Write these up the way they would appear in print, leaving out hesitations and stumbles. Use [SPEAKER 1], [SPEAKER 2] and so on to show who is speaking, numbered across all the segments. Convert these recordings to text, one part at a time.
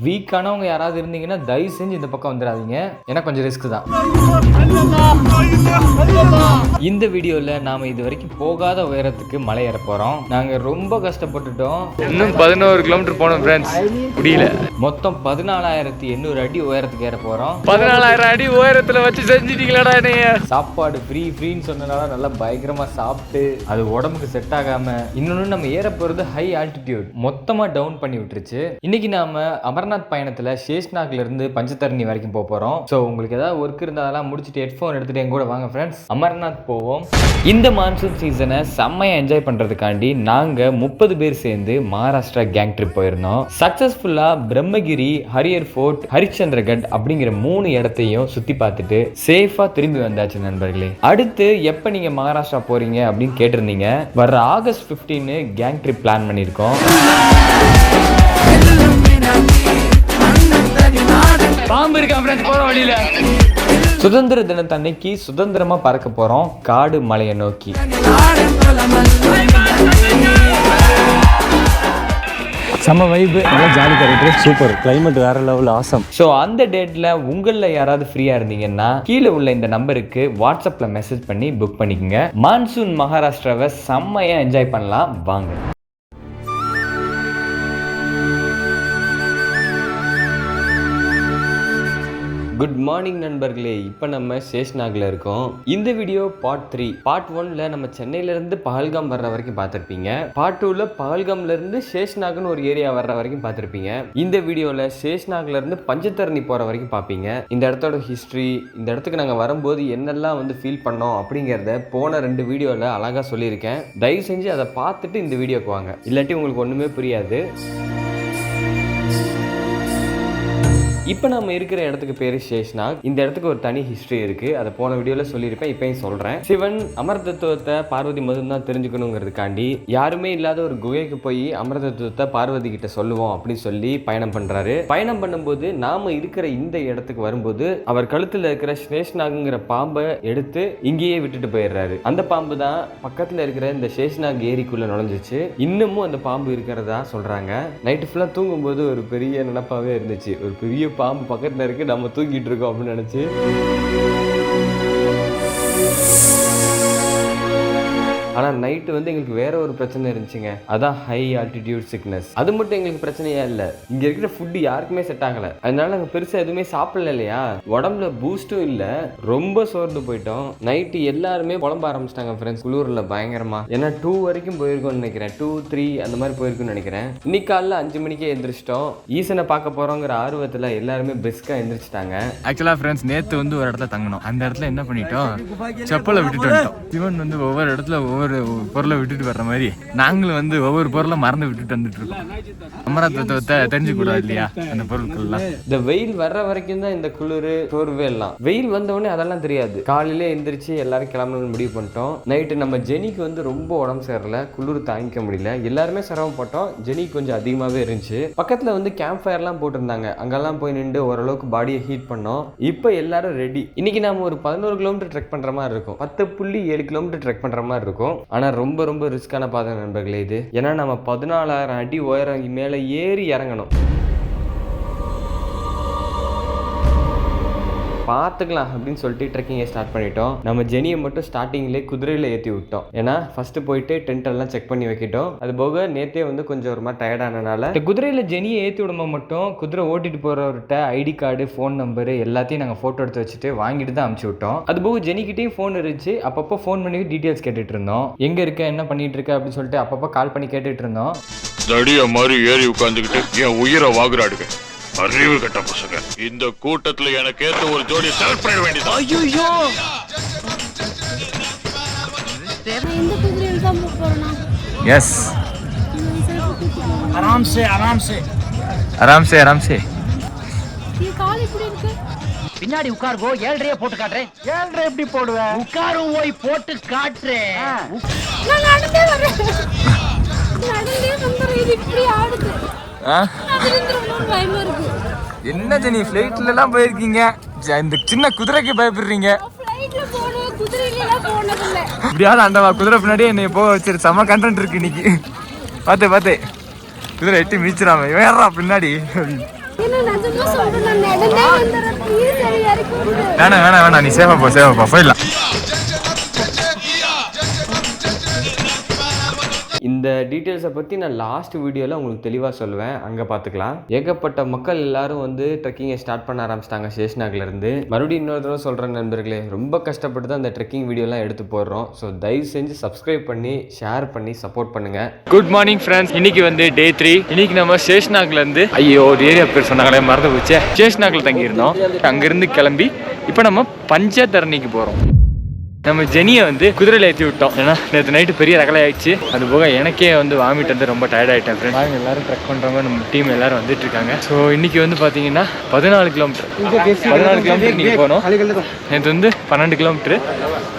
[SPEAKER 1] வீக்கானவங்க யாராவது இருந்தீங்கன்னா தயவு செஞ்சு இந்த பக்கம் வந்துடாதீங்க, ஏன்னா கொஞ்சம் ரிஸ்க் தான். இந்த வீடியோவில் நாம் இது வரைக்கும் போகாத உயரத்துக்கு மலை ஏற போகிறோம். நாங்கள் ரொம்ப கஷ்டப்பட்டுட்டோம். இன்னும் 11 கிலோமீட்டர் போனோம் ஃப்ரெண்ட்ஸ், முடியல. மொத்தம் 14,800 அடி உயரத்துக்கு ஏற போகிறோம். 14,000 அடி உயரத்தில் வச்சு செஞ்சுட்டீங்களாடா நீங்க. சாப்பாடு ஃப்ரீன்னு சொன்னனால நல்லா பயங்கரமாக சாப்பிட்டு அது உடம்புக்கு செட் ஆகாம, இன்னொன்று நம்ம ஏற போகிறது ஹை ஆல்டிடியூட், மொத்தமாக டவுன் பண்ணி விட்டுருச்சு. இன்னைக்கு நாம அமர்நாத் பயணத்தில் ஷேஷ்நாக்ல இருந்து பஞ்சதர்ணி வரைக்கும் போகிறோம். ஸோ உங்களுக்கு ஏதாவது ஒர்க் இருந்தால் அதெல்லாம் முடிச்சுட்டு ஹெட்ஃபோன் எடுத்துகிட்டு எங்க கூட வாங்க ஃப்ரெண்ட்ஸ், அமர்நாத் போவோம். இந்த மான்சூன் சீசனை செம்மையாக என்ஜாய் பண்ணுறதுக்காண்டி நாங்கள் 30 பேர் சேர்ந்து மகாராஷ்டிரா கேங் ட்ரிப் போயிருந்தோம். சக்ஸஸ்ஃபுல்லாக பிரம்மகிரி, ஹரியர் ஃபோர்ட், ஹரிச்சந்திரகட் அப்படிங்கிற 3 இடத்தையும் சுற்றி பார்த்துட்டு சேஃபாக திரும்பி வந்தாச்சு நண்பர்களே. அடுத்து எப்போ நீங்கள் மகாராஷ்டிரா போகிறீங்க அப்படின்னு கேட்டிருந்தீங்க. வர்ற ஆகஸ்ட் 15 கேங் ட்ரிப் பிளான் பண்ணியிருக்கோம். பாம்பு இருக்கா ஃப்ரெண்ட்ஸ் போற வழியில. சுதந்திர தினத்தன்னைக்கு சுதந்திரமா பறக்க போறோம் காடு மலையை நோக்கி.
[SPEAKER 2] செம்ம வைப், நல்லா ஜாலி கேரக்டர், சூப்பர் கிளைமேட், வேற லெவல், ஆசம்.
[SPEAKER 1] ஸோ அந்த டேட்ல உங்களில் யாராவது ஃப்ரீயா இருந்தீங்கன்னா கீழே உள்ள இந்த நம்பருக்கு வாட்ஸ்அப்ல மெசேஜ் பண்ணி புக் பண்ணிக்கோங்க. மான்சூன் மகாராஷ்டிராவை செம்மையா என்ஜாய் பண்ணலாம் வாங்க. குட் மார்னிங் நண்பர்களே, இப்போ நம்ம ஷேஷ்நாக்ல இருக்கோம். இந்த வீடியோ பார்ட் 3. பார்ட் 1ல நம்ம சென்னையிலேருந்து பஹல்காம் வர்ற வரைக்கும் பார்த்துருப்பீங்க. பார்ட் 2ல பஹல்காம்லேருந்து ஷேஷ்நாக்னு ஒரு ஏரியா வர்ற வரைக்கும் பார்த்துருப்பீங்க. இந்த வீடியோவில் ஷேஷ்நாக்லேருந்து பஞ்சதர்ணி போகிற வரைக்கும் பார்ப்பீங்க. இந்த இடத்தோட ஹிஸ்ட்ரி, இந்த இடத்துக்கு நாங்கள் வரும்போது என்னெல்லாம் வந்து ஃபீல் பண்ணோம் அப்படிங்கிறத போன 2 வீடியோவில் அழகாக சொல்லியிருக்கேன். தயவு செஞ்சு அதை பார்த்துட்டு இந்த வீடியோக்கு வாங்க, இல்லாட்டி உங்களுக்கு ஒன்றுமே புரியாது. இப்போ நம்ம இருக்கிற இடத்துக்கு பேர் ஷேஷ்நாக். இந்த இடத்துக்கு ஒரு தனி ஹிஸ்ட்ரி இருக்கு, அதை போன வீடியோவில் சொல்லியிருப்பேன், இப்பயும் சொல்கிறேன். சிவன் அமர தத்துவத்தை பார்வதி மட்டும் தான் தெரிஞ்சுக்கணுங்கிறதுக்காண்டி யாருமே இல்லாத ஒரு குகைக்கு போய் அமர தத்துவத்தை பார்வதி கிட்ட சொல்லுவோம் அப்படின்னு சொல்லி பயணம் பண்ணுறாரு. பயணம் பண்ணும்போது நாம இருக்கிற இந்த இடத்துக்கு வரும்போது அவர் கழுத்தில் இருக்கிற ஷேஷ்நாக்ங்கிற பாம்பை எடுத்து இங்கேயே விட்டுட்டு போயிடுறாரு. அந்த பாம்பு தான் பக்கத்தில் இருக்கிற இந்த ஷேஷ்நாக் ஏரிக்குள்ள நுழைஞ்சிச்சு. இன்னமும் அந்த பாம்பு இருக்கிறதா சொல்றாங்க. நைட்டு ஃபுல்லாக தூங்கும்போது ஒரு பெரிய நினப்பாவே இருந்துச்சு, ஒரு பெரிய பாம்பு பக்கத்துல இருக்கு, நம்ம தூங்கிட்டு இருக்கோம் அப்படின்னு நினைச்சு. ஆனால் நைட்டு வந்து எங்களுக்கு வேற ஒரு பிரச்சனை இருந்துச்சுங்க, அதான் ஹை ஆல்டிடியூட் சிக்னஸ். அது மட்டும் எங்களுக்கு பிரச்சனையா இல்லை, இங்கே இருக்கிற ஃபுட்டு யாருக்குமே செட் ஆகலை. அதனால நாங்கள் பெருசாக எதுவுமே சாப்பிடல இல்லையா, உடம்புல பூஸ்ட்டும் இல்லை, ரொம்ப சோர்ந்து போயிட்டோம். நைட்டு எல்லாருமே புலம்ப ஆரம்பிச்சிட்டாங்க ஃப்ரெண்ட்ஸ், குளூரில் பயங்கரமா. ஏன்னா 2 வரைக்கும் போயிருக்கோம்னு நினைக்கிறேன், 2, 3 அந்த மாதிரி போயிருக்குன்னு நினைக்கிறேன். இன்னைக்கு காலைல 5 மணிக்கே எந்திரிச்சிட்டோம். ஈசனை பார்க்க போகிறோங்கிற ஆர்வத்தில் எல்லாருமே பெஸ்க்காக எந்திரிச்சிட்டாங்க.
[SPEAKER 2] ஆக்சுவலாக ஃப்ரெண்ட்ஸ் நேற்று வந்து ஒரு இடத்துல தங்கணும். அந்த இடத்துல என்ன பண்ணிட்டோம், செப்பலை விட்டுட்டு வந்துட்டோம். சிவன் வந்து ஒவ்வொரு இடத்துல ஒவ்வொரு பொருளை விட்டுட்டு வர்ற மாதிரி நாங்களும் வந்து ஒவ்வொரு பொருளை மறந்து விட்டுட்டு வந்துட்டு இருக்கோம். அமரநாத் தத்துவத்தை தெரிஞ்சு கூடாது இல்லையா அந்த பொருட்கள்லாம்.
[SPEAKER 1] இந்த வெயில் வர்ற வரைக்கும் தான் இந்த குளிர் சோர்வே எல்லாம். வெயில் வந்தவொடனே அதெல்லாம் தெரியாது. காலையிலே எந்திரிச்சு எல்லாரும் கிளம்பணும்னு முடிவு பண்ணிட்டோம். நைட்டு நம்ம ஜெனிக்கு வந்து ரொம்ப உடம்பு சேரல, குளிர் தாங்கிக்க முடியல, எல்லாருமே சிரமப்பட்டோம். ஜெனிக்கு கொஞ்சம் அதிகமாகவே இருந்துச்சு. பக்கத்தில் வந்து கேம்ப் ஃபயர்லாம் போட்டிருந்தாங்க, அங்கெல்லாம் போய் நின்று ஓரளவுக்கு பாடியை ஹீட் பண்ணோம். இப்போ எல்லாரும் ரெடி. இன்னைக்கு நாம ஒரு 11 கிலோமீட்டர் ட்ரெக் பண்ற மாதிரி இருக்கும், 10.7 கிலோமீட்டர் ட்ரெக் பண்ற மாதிரி இருக்கும். ஆனால் ரொம்ப ரொம்ப ரிஸ்கான பாதை நண்பர்களே இது. ஏன்னா நம்ம 14,000 அடி உயரம் மேலே ஏறி இறங்கணும். பார்த்துக்கலாம் அப்படின்னு சொல்லிட்டு ட்ரெக்கிங்கை ஸ்டார்ட் பண்ணிட்டோம். நம்ம ஜெனியை மட்டும் ஸ்டார்டிங்லேயே குதிரையில் ஏற்றி விட்டோம். ஏன்னா ஃபர்ஸ்ட் போயிட்டு டென்ட் எல்லாம் செக் பண்ணி வைக்கிட்டோம். அது போக நேற்றே வந்து கொஞ்சம் ஒரு மாதிரி டயர்டானனால இந்த குதிரையில் ஜெனியை ஏற்றி விடும்போது மட்டும் குதிரை ஓட்டிட்டு போகிறவர்கிட்ட ஐடி கார்டு, ஃபோன் நம்பரு எல்லாத்தையும் நாங்கள் ஃபோட்டோ எடுத்து வச்சுட்டு வாங்கிட்டு தான் அனுப்பிச்சு விட்டோம். அது போக ஜெனிக்கிட்டையும் ஃபோன் இருந்துச்சு, அப்பப்போ ஃபோன் பண்ணி டீட்டெயில்ஸ் கேட்டுட்டு இருந்தோம். எங்கே இருக்க, என்ன பண்ணிட்டு இருக்க அப்படின்னு சொல்லிட்டு அப்பப்போ கால் பண்ணி கேட்டுட்டு இருந்தோம்.
[SPEAKER 3] தடிய மாதிரி ஏறி உட்காந்துக்கிட்டு என் உயிரை வாங்குறாடுங்க, அறிவு கட்ட பசங்க. இந்த கூட்டத்துல எனக்கு ஏத்த ஒரு ஜோடி செலக்ட் பண்ண வேண்டியது. ஐயோ
[SPEAKER 2] எஸ், आराम से आराम से आराम से आराम से.
[SPEAKER 4] ये काल இப்படி இருக்கு,
[SPEAKER 5] பின்னாடி உட்கார்கோ. 7.5 போட்டு காட்றேன். 7.5 எப்படி போடுவேன், உட்காரும் போய் போட்டு காட்றேன்.
[SPEAKER 4] நான் நடந்தே வரேன், நடந்தே வந்துறேன். இது இப்படி ஆடுது, பயமா இருக்கு.
[SPEAKER 2] என்ன ஜெனி, ஃப்ளைட்ல எல்லாம் போயிருக்கீங்க, இந்த சின்ன குதிரைக்கு பயப்படுறீங்க?
[SPEAKER 4] ஃப்ளைட்ல போறேன், குதிரையில எல்லாம் போனது இல்ல.
[SPEAKER 2] இப்படியாவது அந்த குதிரை பின்னாடியே என்னை போக வச்சிரு. செம்ம கண்டென்ட் இருக்கு இன்னைக்கு. பார்த்து குதிரை எட்டி மிதிச்சிடாம வேறா பின்னாடி.
[SPEAKER 4] என்ன நிஜமா சொல்றேன், நான் நடந்தே வந்துடுறேன். Please என்னை இறக்கி விட்டுரு.
[SPEAKER 2] வேணாம் நீ சேவா போ போயிடலாம்.
[SPEAKER 1] இந்த டீட்டெயில்ஸை பற்றி நான் லாஸ்ட் வீடியோவில் உங்களுக்கு தெளிவாக சொல்லுவேன், அங்கே பார்த்துக்கலாம். ஏகப்பட்ட மக்கள் எல்லாரும் வந்து ட்ரெக்கிங்கை ஸ்டார்ட் பண்ண ஆரம்பிச்சிட்டாங்க ஷேஷ்நாக்லேருந்து. மறுபடியும் இன்னொரு தடவை சொல்கிறேன் நண்பர்களே, ரொம்ப கஷ்டப்பட்டு தான் அந்த ட்ரெக்கிங் வீடியோலாம் எடுத்து போடுறோம். ஸோ தயவு செஞ்சு சப்ஸ்கிரைப் பண்ணி ஷேர் பண்ணி சப்போர்ட் பண்ணுங்கள்.
[SPEAKER 2] Good morning friends. இன்னைக்கு வந்து டே 3. இன்னைக்கு நம்ம ஷேஷ்நாக்லேருந்து ஒரு ஏரியா பேர் சொன்னாங்களே மறந்து போச்சு, ஷேஷ்நாக்ல தங்கியிருந்தோம். அங்கேருந்து கிளம்பி இப்போ நம்ம பஞ்சதரணிக்கு போகிறோம். நம்ம ஜெனியை வந்து குதிரையில் ஏற்றி விட்டோம். ஏன்னா நேற்று நைட்டு பெரிய ரகலை ஆயிடுச்சு. அது போக எனக்கே வந்து வாமிட் வந்து ரொம்ப டயர்ட் ஆகிட்டேன் ஃப்ரெண்ட். நாங்கள் எல்லாரும் ட்ரெக் பண்ணுறவங்க நம்ம டீம் எல்லாரும் வந்துட்டு இருக்காங்க. ஸோ இன்னைக்கு வந்து பார்த்தீங்கன்னா 14 கிலோமீட்டர் நீங்கள் போனோம். நேற்று வந்து 12 கிலோமீட்டர்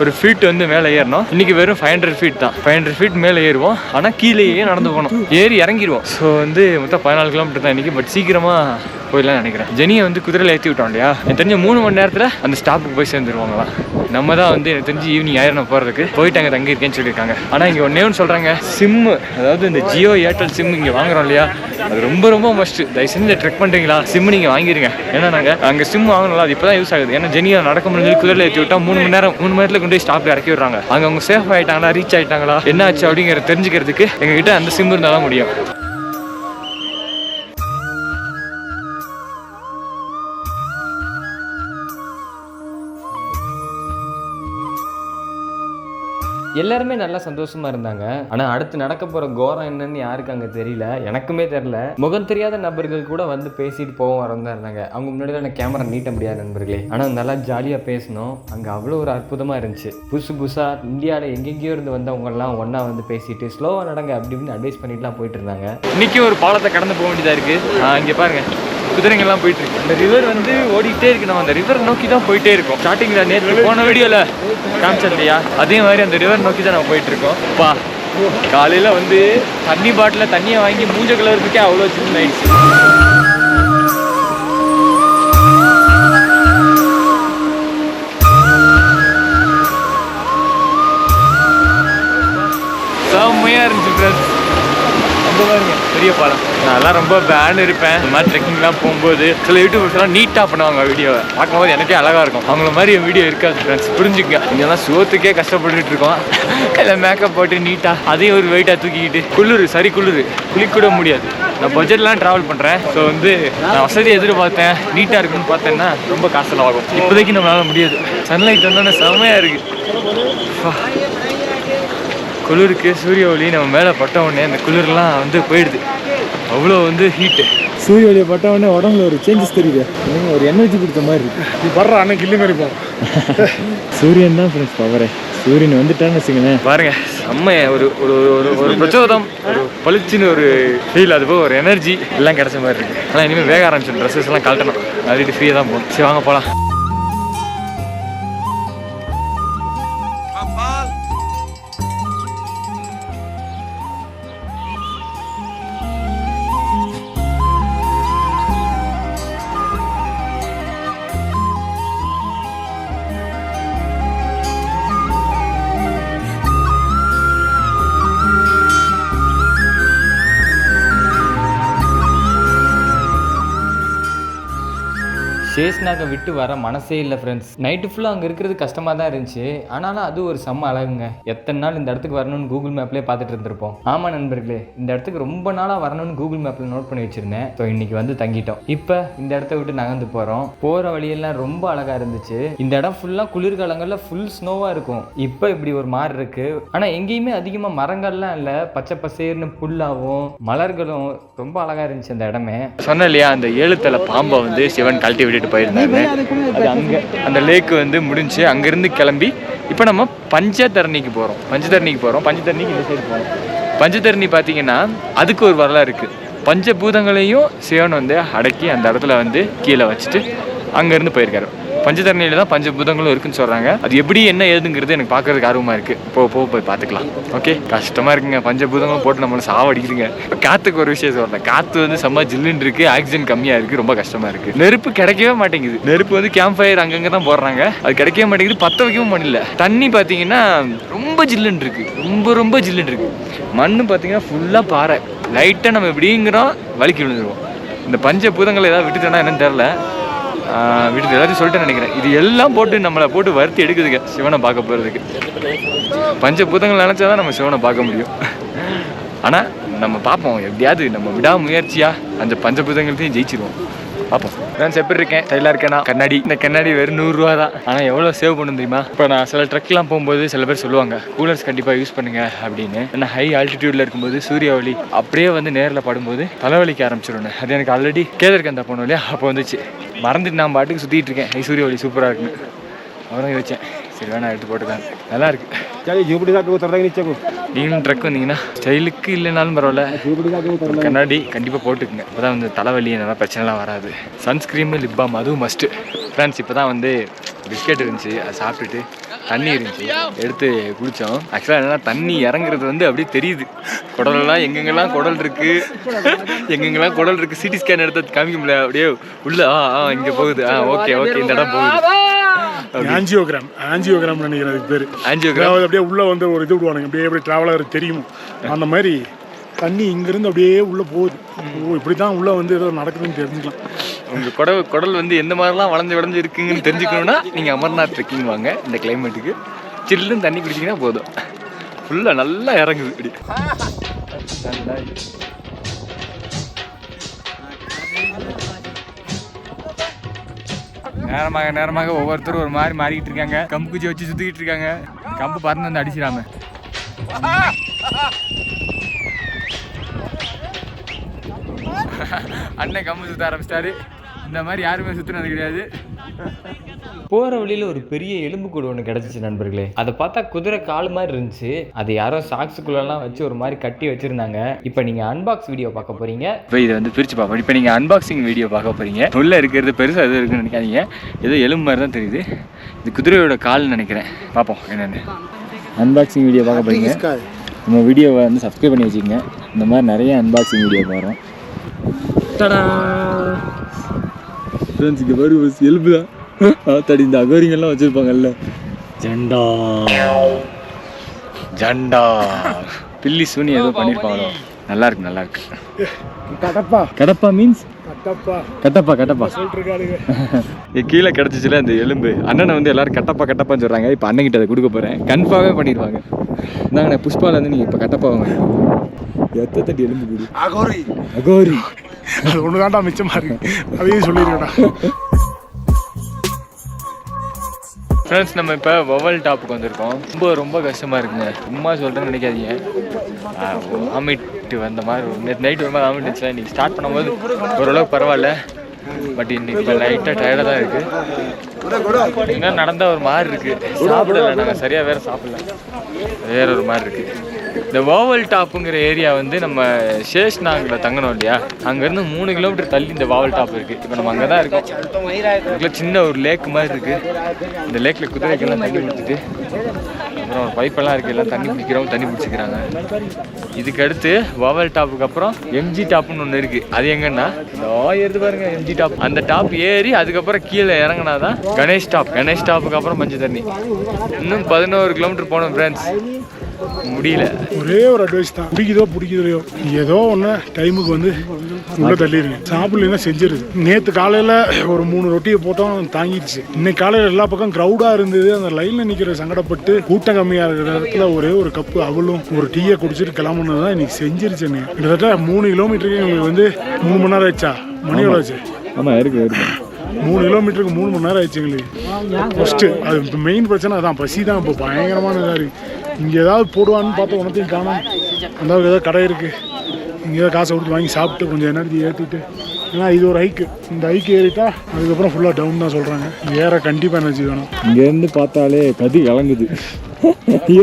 [SPEAKER 2] ஒரு ஃபீட் வந்து மேலே ஏறணும். இன்னைக்கு வெறும் 500 ஃபீட் தான். 500 ஃபீட் மேலே ஏறுவோம். ஆனால் கீழேயே நடந்து போகணும், ஏறி இறங்கிடுவோம். ஸோ வந்து மொத்தம் 14 கிலோமீட்டர் தான் இன்னைக்கு. பட் சீக்கிரமாக போயிடலாம் நினைக்கிறேன். ஜெனியை வந்து குதிரையில் ஏற்றி விட்டோம் இல்லையா, எனக்கு தெரிஞ்ச 3 மணி நேரத்தில் அந்த ஸ்டாப்புக்கு போய் சேர்ந்துருவாங்களாம். நம்ம தான் வந்து எனக்கு தெரிஞ்சு ஈவினிங் ஆயிரம் போகிறதுக்கு போயிட்டு அங்கே தங்கியிருக்கேன்னு சொல்லியிருக்காங்க. ஆனால் இங்கே ஒன்றே ஒன்று சொல்கிறாங்க, சிம்மு அதாவது இந்த ஜியோ ஏர்டெல் சிம் இங்கே வாங்குறோம் இல்லையா, அது ரொம்ப மஸ்ட்டு. தயவு செஞ்சு இந்த ட்ரெக் பண்ணுறீங்களா, சிம்மு நீங்கள் வாங்கிடுங்க. ஏன்னா நாங்கள் அங்கே சிம் வாங்கணும்ல, அது இப்போ தான் யூஸ் ஆகுது. ஏன்னா ஜெனியை நடக்க முடிஞ்சு குதிரையில் ஏற்றி விட்டால் 3 மணி நேரத்தில் கொண்டு போய் ஸ்டாப்பில் இறக்கி விடுறாங்க. அங்கே அவங்க சேஃப் ஆகிட்டாங்களா, ரீச் ஆகிட்டாங்களா, என்ன ஆச்சு அப்படிங்கிற தெரிஞ்சுக்கிறதுக்கு எங்ககிட்ட அந்த சிம் இருந்தால் தான் முடியும்.
[SPEAKER 1] எல்லாருமே நல்லா சந்தோஷமா இருந்தாங்க. ஆனால் அடுத்து நடக்க போகிற கோரம் என்னன்னு யாருக்கு அங்கே தெரியல, எனக்குமே தெரியல. முகம் தெரியாத நபர்கள் கூட வந்து பேசிட்டு போவோம் வரதான் இருந்தாங்க. அவங்க முன்னாடி எனக்கு கேமரா நீட்ட முடியாது நண்பர்களே. ஆனால் நல்லா ஜாலியாக பேசணும். அங்கே அவ்வளோ ஒரு அற்புதமாக இருந்துச்சு. புதுசாக இந்தியாவில் எங்கெங்கேயோ இருந்து வந்தவங்கலாம் ஒன்றா வந்து பேசிட்டு ஸ்லோவாக நடங்க அப்படி இப்படின்னு அட்வைஸ் பண்ணிட்டுலாம் போயிட்டு இருந்தாங்க.
[SPEAKER 2] இன்னைக்கு ஒரு பாலத்தை கடந்து போக வேண்டியதாக இருக்குது. இங்கே பாருங்க, குதிரைங்கெல்லாம் போயிட்டு இருக்கு. அந்த ரிவர் வந்து ஓடிக்கிட்டே இருக்கு. நம்ம அந்த ரிவர் நோக்கி தான் போயிட்டே இருக்கோம். ஸ்டார்டிங்கில் நேற்று போன வீடியோவில் காமிச்சது இல்லையா, அதே மாதிரி அந்த ரிவர் நோக்கி தான் நம்ம போயிட்டு இருக்கோம். பா காலையில் வந்து தண்ணி பாட்டில் தண்ணியை வாங்கி மூஞ்ச கலவரத்துக்கே அவ்வளோ சின்ன ஆயிடுச்சு. செம்மையாக இருந்துச்சு ஃப்ரெண்ட்ஸ். ரொம்ப பாருங்க பெரிய பாலம். நான் எல்லாம் ரொம்ப பேன் இருப்பேன் இந்த மாதிரி ட்ரெக்கிங்லாம் போகும்போது. சில யூடியூபர்ஸ்லாம் நீட்டாக பண்ணுவாங்க வீடியோவை, பார்க்கும்போது எனக்கே அழகாக இருக்கும். அவங்கள மாதிரி என் வீடியோ இருக்காது ஃப்ரெண்ட்ஸ், புரிஞ்சுக்க. இங்கே தான் சோத்துக்கே கஷ்டப்பட்டுட்டு இருக்கோம். இல்லை மேக்கப் போட்டு நீட்டாக அதையும் ஒரு வெயிட்டாக தூக்கிக்கிட்டு குளிக்க கூட முடியாது. நான் பட்ஜெட்லாம் ட்ராவல் பண்ணுறேன். ஸோ வந்து நான் வசதியை எதிர்பார்த்தேன், நீட்டாக இருக்குன்னு பார்த்தேன்னா ரொம்ப காசெல்லாம் ஆகும். இப்போதைக்கு நம்மளால முடியாது. சன்லைட் வந்தோன்னே செம்மையாக இருக்குது. குளிருக்கு சூரிய ஒளி நம்ம மேலே பட்ட உடனே அந்த குளிர்லாம் வந்து போயிடுது. அவ்வளோ வந்து ஹீட்டு. சூரிய ஒளியை பட்ட உடனே உடம்புல ஒரு சேஞ்சஸ் தெரியுது. ஒரு எனர்ஜி கொடுத்த மாதிரி இருக்கு. நீ படுற அண்ணன் கிள்ளி மாதிரி போகும். சூரியன் தான் ஃப்ரெண்ட்ஸ் பவரே. சூரியன் வந்துட்டான்னு வச்சுக்கோங்க பாருங்க, செம்ம ஒரு ஒரு ஒரு பிரச்சோதம், ஒரு பளிச்சுன்னு ஒரு ஃபீல், அது போக ஒரு எனர்ஜி எல்லாம் கிடைச்ச மாதிரி இருக்கு. ஆனால் இனிமேல் வேக ஆரம்பிச்சு ட்ரெஸ்ஸஸ் எல்லாம் கழட்டணும். அதுட்டு ஃப்ரீயாக தான் போகணும். சரி வாங்க போகலாம்.
[SPEAKER 1] ஷேஷ்நாகை விட்டு வர மனசே இல்லை ஃப்ரெண்ட்ஸ். நைட்டு ஃபுல்லாக அங்கே இருக்கிறது கஷ்டமாக தான் இருந்துச்சு. ஆனாலும் அது ஒரு செம்ம அழகுங்க. எத்தனை நாள் இந்த இடத்துக்கு வரணும்னு கூகுள் மேப்லேயே பார்த்துட்டு இருந்திருப்போம். ஆமாம் நண்பர்களே, இந்த இடத்துக்கு ரொம்ப நாளாக வரணும்னு கூகுள் மேப்பில் நோட் பண்ணி வச்சுருந்தேன். ஸோ இன்றைக்கி வந்து தங்கிட்டோம். இப்போ இந்த இடத்த விட்டு நகர்ந்து போகிறோம். போகிற வழியெல்லாம் ரொம்ப அழகாக இருந்துச்சு. இந்த இடம் ஃபுல்லாக குளிர்காலங்களில் ஃபுல் ஸ்னோவாக இருக்கும். இப்போ இப்படி ஒரு மாதிரி இருக்குது. ஆனால் எங்கேயுமே அதிகமாக மரங்கள்லாம் இல்லை, பச்சை பசேர்னு புல்லாகவும் மலர்களும் ரொம்ப அழகாக இருந்துச்சு அந்த இடமே.
[SPEAKER 2] சொன்ன இல்லையா, அந்த 7 தலை பாம்பை வந்து சிவன் கழட்டி விட்டுட்டு போயிருந்தாங்க. அது அங்கே அந்த லேக்கு வந்து முடிஞ்சு அங்கேருந்து கிளம்பி இப்போ நம்ம பஞ்சதரணிக்கு போகிறோம். பஞ்சதரணிக்கு இந்த சைடு போகிறோம். பஞ்சதரணி பார்த்தீங்கன்னா அதுக்கு ஒரு வரலாறு இருக்குது. பஞ்சபூதங்களையும் சிவன் வந்து அடக்கி அந்த இடத்துல வந்து கீழே வச்சுட்டு அங்கேருந்து போயிருக்காரு. பஞ்சதரணியில தான் பஞ்சபூதங்களும் இருக்குன்னு சொல்கிறாங்க. அது எப்படி என்ன ஏதுங்கிறது எனக்கு பார்க்கறதுக்கு ஆர்வமாக இருக்குது. போய் பார்த்துக்கலாம். ஓகே, கஷ்டமாக இருக்குங்க. பஞ்சபூதங்களும் போட்டு நம்மளை சாவடிக்குதுங்க. காற்றுக்கு ஒரு விஷயம் சொல்கிறேன். காற்று வந்து செம்ம ஜில்லுன்னு இருக்குது, ஆக்சிஜன் கம்மியாக இருக்குது, ரொம்ப கஷ்டமாக இருக்குது. நெருப்பு கிடைக்கவே மாட்டேங்குது. நெருப்பு வந்து கேம்ப் ஃபயர் அங்கங்கே தான் போடுறாங்க, அது கிடைக்கவே மாட்டேங்குது. பற்ற வைக்கவும் முடியல. தண்ணி பார்த்தீங்கன்னா ரொம்ப ஜில்லுன்னு இருக்குது, ரொம்ப ஜில்லுன்னு இருக்குது. மண் பார்த்தீங்கன்னா ஃபுல்லாக பாறை. லைட்டாக நம்ம எப்படிங்கிறோம் வலிக்கு விழுந்துருவோம். இந்த பஞ்ச பூதங்களை ஏதாவது விட்டுட்டேன்னா என்னன்னு தெரில. விட்டு எல்லாத்தையும் சொல்லிட்டேன்னு நினைக்கிறேன். இது எல்லாம் போட்டு நம்மளை போட்டு வறுத்தி எடுக்குதுங்க சிவனை பார்க்க போகிறதுக்கு. பஞ்ச பூதங்கள் நினச்சா தான் நம்ம சிவனை பார்க்க முடியும். ஆனால் நம்ம பார்ப்போம், எப்படியாவது நம்ம விடாமுயற்சியாக அந்த பஞ்சபூதங்கள்த்தையும் ஜெயிச்சிருவோம். பார்ப்போம். நான் எப்படி இருக்கேன், ஸ்டைலாக இருக்கேன்னா. கண்ணாடி, இந்த கண்ணாடி வெறும் 100 ரூபா தான். ஆனால் எவ்வளோ சேவ் பண்ணணும் தெரியுமா? இப்போ நான் சில ட்ரக்லாம் போகும்போது சில பேர் சொல்லுவாங்க கூலர்ஸ் கண்டிப்பாக யூஸ் பண்ணுங்க அப்படின்னு. ஏன்னா ஹை ஆல்டிடியூடில் இருக்கும்போது சூரிய ஒளி அப்படியே வந்து நேரில் படும்போது தலைவலிக்க ஆரம்பிச்சிடணும். அது எனக்கு ஆல்ரெடி கேதர்கந்தா போனோம் இல்லையா, அப்போ வந்துச்சு. மறந்துட்டு நான் பாட்டுக்கு சுற்றிட்டு இருக்கேன், ஹை சூரிய ஒளி சூப்பராக இருக்குன்னு. அப்புறம் யோசிச்சேன், சரி வேணா எடுத்து போட்டுக்காங்க, நல்லா இருக்கு. நீங்களும் ட்ரக் வந்தீங்கன்னா ஸ்டைலுக்கு இல்லைனாலும் பரவாயில்ல, கண்ணாடி கண்டிப்பாக போட்டுக்குங்க. இப்போ தான் வந்து தலைவலி நல்லா பிரச்சனைலாம் வராது. சன்ஸ்க்ரீமு, லிப் பாம் அதுவும் மஸ்ட்டு. ஃப்ரெண்ட்ஸ் இப்போ தான் வந்து பிஸ்கெட் இருந்துச்சு, அதை சாப்பிட்டுட்டு தண்ணி இருந்துச்சு எடுத்து குடித்தோம். ஆக்சுவலாக என்னென்னா தண்ணி இறங்குறது வந்து அப்படியே தெரியுது. குடலெல்லாம் எங்கெங்கெல்லாம் குடல் இருக்குது, எங்கெங்கெல்லாம் குடல் இருக்குது. சிடி ஸ்கேன் எடுத்து காமிக்க முடியல, அப்படியே உள்ள இங்கே போகுது, ஓகே ஓகே இந்த இடம் போகுது.
[SPEAKER 6] ஆஞ்சியோகிராம் நினைக்கிறேன் பேர்.
[SPEAKER 2] ஆஞ்சியோகிராம்
[SPEAKER 6] அப்படியே உள்ள வந்து ஒரு இது விடுவானுங்க, அப்படியே எப்படி டிராவலர் தெரியும் அந்த மாதிரி தண்ணி இங்கிருந்து அப்படியே உள்ள போகுது. இப்படி தான் உள்ள வந்து ஏதோ நடக்குதுன்னு தெரிஞ்சுக்கலாம்.
[SPEAKER 2] உங்கள் குடல் வந்து எந்த மாதிரிலாம் வளைஞ்சு இருக்குங்கன்னு தெரிஞ்சுக்கணுன்னா நீங்கள் அமர்நாத் ட்ரெக்கிங் வாங்க. இந்த கிளைமேட்டுக்கு சில்லுன்னு தண்ணி குடிச்சிங்கன்னா போதும், ஃபுல்லாக நல்லா இறங்குது. இப்படி நேரமாக ஒவ்வொருத்தரும் ஒரு மாதிரி மாறிக்கிட்டு இருக்காங்க. கம்பு குச்சி வச்சு சுற்றிக்கிட்டு இருக்காங்க. கம்பு பறந்து வந்து அடிச்சிடாம. அண்ணன் கம்பு சுற்ற ஆரம்பிச்சிட்டாரு. இந்த மாதிரி யாருமே சுற்றுனது கிடையாது.
[SPEAKER 1] போகிற வழியில் ஒரு பெரிய எலும்புக்கூடு ஒன்று கிடச்சிச்சு நண்பர்களே. அதை பார்த்தா குதிரை கால் மாதிரி இருந்துச்சு. அது யாரோ சாக்ஸுக்குள்ளெல்லாம் வச்சு ஒரு மாதிரி கட்டி வச்சுருந்தாங்க. இப்போ நீங்கள் அன்பாக்ஸ் வீடியோ பார்க்க போகிறீங்க.
[SPEAKER 2] இப்போ இதை வந்து பிரித்து பார்ப்போம். இப்போ நீங்கள் அன்பாக்சிங் வீடியோ பார்க்க போகிறீங்க. உள்ளே இருக்கிறது பெருசாக எதுவும் இருக்குன்னு நினைக்காதீங்க, ஏதோ எலும்பு மாதிரி தான் தெரியுது. இது குதிரையோட கால்னு நினைக்கிறேன். பார்ப்போம் என்னென்னு. அன்பாக்சிங் வீடியோ பார்க்க போகிறீங்க. நம்ம வீடியோவை வந்து சப்ஸ்கிரைப் பண்ணி வச்சுக்கோங்க. இந்த மாதிரி நிறைய அன்பாக்சிங் வீடியோ போகிறோம். இங்கே வரும் எலும்பு தான். தடி இந்த அகோரிங்கெல்லாம் வச்சுருப்பாங்கல்ல. ஜண்டா ஜண்டா பில்லி சூனி ஏதோ பண்ணியிருப்பாங்களோ. நல்லா இருக்கு, நல்லா இருக்கு.
[SPEAKER 6] கடப்பா
[SPEAKER 2] கடப்பா மீன்ஸ் கட்டப்பா கீழே கிடச்சிச்சுல அந்த எலும்பு. அண்ணனை வந்து எல்லாரும் கட்டப்பான்னு சொல்கிறாங்க. இப்போ அண்ணன்கிட்ட அதை கொடுக்க போகிறேன், கன்ஃபார்மே பண்ணிடுவாங்க. நாங்கள் புஷ்பாவில் வந்து நீங்கள் இப்போ கட்டப்பா வாங்க. எத்த தட்டி எலும்பு கூடு அகோரி
[SPEAKER 6] அது ஒன்று தாண்டா மிச்சமாக இருக்கு, அதையும் சொல்லிடுறேன்டா.
[SPEAKER 2] ஃப்ரெண்ட்ஸ் நம்ம இப்போ வவல் டாப்புக்கு வந்திருக்கோம். ரொம்ப கஷ்டமாக இருக்குங்க, சும்மா சொல்கிறேன்னு நினைக்காதீங்க. வாமிட்டு வந்த மாதிரி நேற்று நைட்டு ஒரு மாதிரி வாமிட் இருந்துச்சு. இன்றைக்கி ஸ்டார்ட் பண்ணும்போது ஓரளவுக்கு பரவாயில்ல, பட் இன்னைக்கு இப்போ லைட்டாக டயர்டாக தான் இருக்குது. இன்னும் நடந்தால் ஒரு மாதிரி இருக்குது. சாப்பிடலை, நாங்கள் சரியாக வேறு சாப்பிடல, வேற ஒரு மாதிரி இருக்குது. இந்த வாவல் டாப்புங்கிற ஏரியா வந்து நம்ம சேஷ்நாகில் தங்கணும் இல்லையா, அங்கேருந்து 3 கிலோமீட்டர் தள்ளி இந்த வாவல் டாப் இருக்குது. இப்போ நம்ம அங்கே தான் இருக்கோம். அதுக்குள்ள சின்ன ஒரு லேக் மாதிரி இருக்குது. இந்த லேக்கில் குதிரைக்கெல்லாம் தண்ணி குடிச்சிட்டு அப்புறம் பைப்பெல்லாம் இருக்குது, எல்லாம் தண்ணி குடிக்கிறவங்க தண்ணி பிடிச்சிக்கிறாங்க. இதுக்கு அடுத்து வாவல் டாப்புக்கு அப்புறம் எம்ஜி டாப்புன்னு ஒன்று இருக்குது. அது எங்கன்னா எடுத்து பாருங்க, எம்ஜி டாப். அந்த டாப் ஏறி அதுக்கப்புறம் கீழே இறங்கினா தான் கணேஷ் டாப். கணேஷ் டாப்புக்கு அப்புறம் மஞ்சள் தண்ணி. இன்னும் 11 கிலோமீட்டர் போனோம் ஃப்ரெண்ட்ஸ், முடியல.
[SPEAKER 6] ஒரே ஒரு அட்வைஸ் தான், பிடிக்குதோ ஏதோ ஒன்று டைமுக்கு வந்து உள்ள தள்ளிடுங்க. சாப்பிடலாம் செஞ்சிருது. நேற்று காலையில் ஒரு 3 ரொட்டியை போட்டோம், தாங்கிடுச்சு. இன்னைக்கு காலையில் எல்லா பக்கம் க்ரௌடாக இருந்தது. அந்த லைனில் நிற்கிற சங்கடப்பட்டு கூட்டம் கம்மியாக இருக்கிற இடத்துல ஒரே ஒரு கப்பு அவளும் ஒரு டீயை குடிச்சிட்டு கிளம்புனது தான் இன்னைக்கு செஞ்சிருச்சு. கிட்டத்தட்ட 3 கிலோமீட்டருக்கு எங்களுக்கு வந்து 3 மணி நேரம் ஆயிடுச்சா? மணி எவ்வளோ ஆச்சு?
[SPEAKER 2] ஆமாம் இருக்கு
[SPEAKER 6] 3 கிலோமீட்டருக்கு 3 மணி நேரம் ஆயிடுச்சு எங்களுக்கு. ஃபஸ்ட்டு அது மெயின் பிரச்சனை அதான், பசி தான் இப்போ பயங்கரமான இதாக இருக்குது. இங்கே ஏதாவது போடுவான்னு பார்த்தா உனத்தையும் காணும். அந்த ஏதாவது கடை இருக்குது, இங்கே ஏதாவது காசை கொடுத்து வாங்கி சாப்பிட்டு கொஞ்சம் எனர்ஜி ஏற்றிட்டு. ஏன்னா இது ஒரு ஹைக்கு, இந்த ஹைக்கு ஏறிட்டா அதுக்கப்புறம் ஃபுல்லாக டவுன் தான் சொல்கிறாங்க. ஏற கண்டிப்பாக எனர்ஜி வேணும்.
[SPEAKER 2] இங்கேருந்து பார்த்தாலே கதி கலங்குது.